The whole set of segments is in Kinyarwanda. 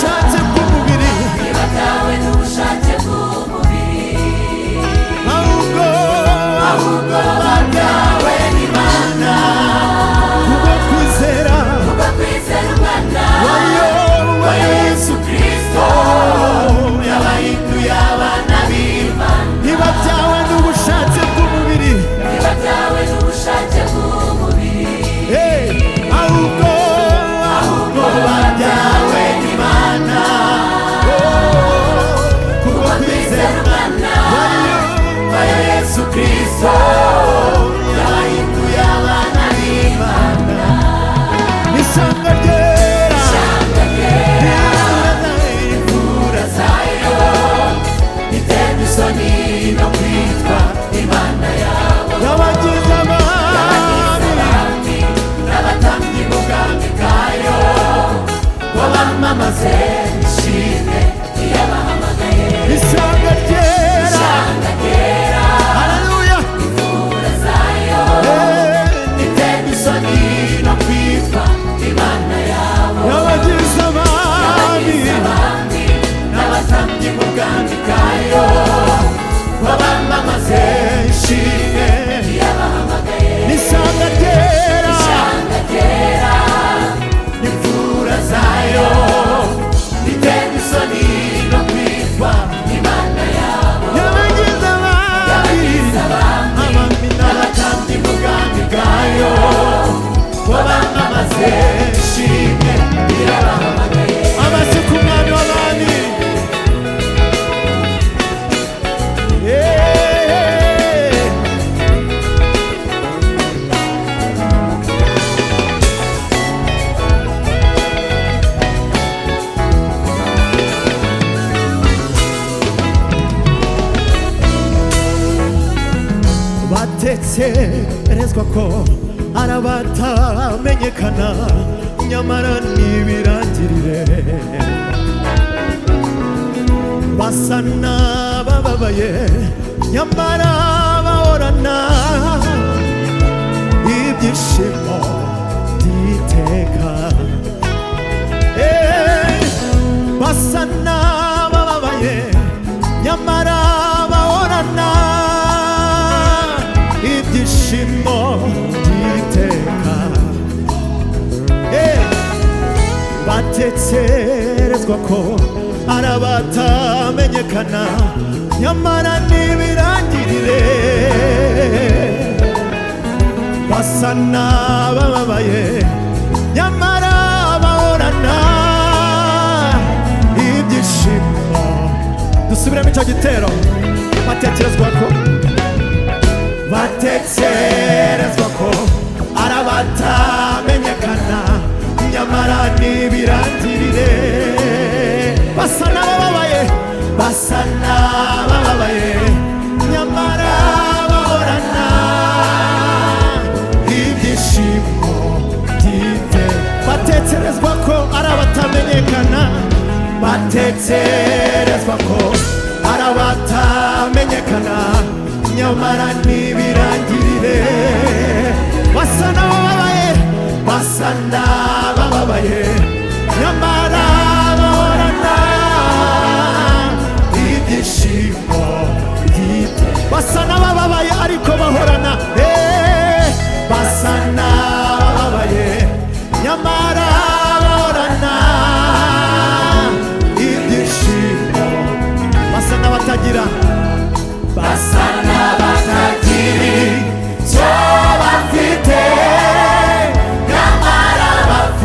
n'ubushake bw'umubiri, ntibatawe n'ubushake bw'umubiri, ahubwo batawe n'Imana kubwo kwizera umwana wayo wa Yesu Kristo, yabahinduye abana b'Imana. ntibabyawe n'ubushake bw'umubiri, ntibatawe n'ubushake bw'umubiri, ahubwo batawe n'Imana kubwo kwizera umwana wa Yesu Kristo, yabahinduye abana b'Imana. n'ishyanga ryera, imvura zayo iterwa isoni no kwitwa Imana yabo, y'abagize abami n'abatambyi b'ubwami bwayo, ngo bamamaze ishimwe iyabahamagaye. ishyanga ryera, haleluya, imvura zayo iterwa isoni no kwitwa Imana yabo, y'abagize abami n'abatambyi b'ubwami bwayo, ngo bamamaze ishimwe iyabahamagaye. n'ishyanga ryera, imvura zayo iterwa isoni no kwitwa Imana yabo, y'abagize abami, abami n'abatambyi b'ubwami bwayo, ngo bamamaze ishimwe iyabahamagaye. abasi ku mwami w'abami. batekerezwa ko ari abatamenyekana, nyamara n'ibirangirire, basa n'abababaye, nyamara bahorana ibyishimo by'iteka. Basa n'abababaye, nyamara bahorana ibyishimo by'iteka. batekerezwa ko ari abatamenyekana, nyamara n'ibirangirire, basa n'abababaye, nyamara bahorana ibyishimo. dusubiremo icyo gitero. batekerezwa ko ari abatamenyekana, nyamara n'ibirangirire, basa n'abababaye, nyamara bahorana ibyishimo byite. batekerezwa ko ari abatamenyekana, nyamara n'ibirangirire, basa n'abababaye, nyamara bahorana ibyishimo byite. basa n'abababaye ariko bahorana, basa n'abababaye, nyamara bahorana ibyishimo. basa n'abatagira, basa n'abatagira icyo bafite, nyamara bafite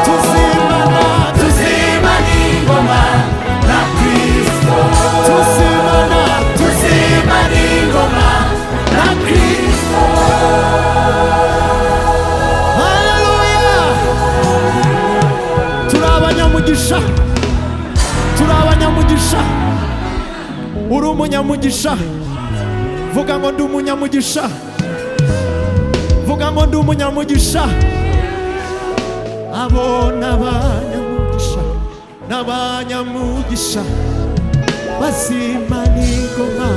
tuzimana tuzimana ingoma na Kristo, tuzimana tuzimana ingoma na Kristo. haleluya turi abanyamugisha turi abanyamugisha uri umunyamugisha vuga ngo ndi umunyamugisha vuga ngo ndi umunyamugisha abo n'abanyamugisha n'abanyamugisha bazimana ingoma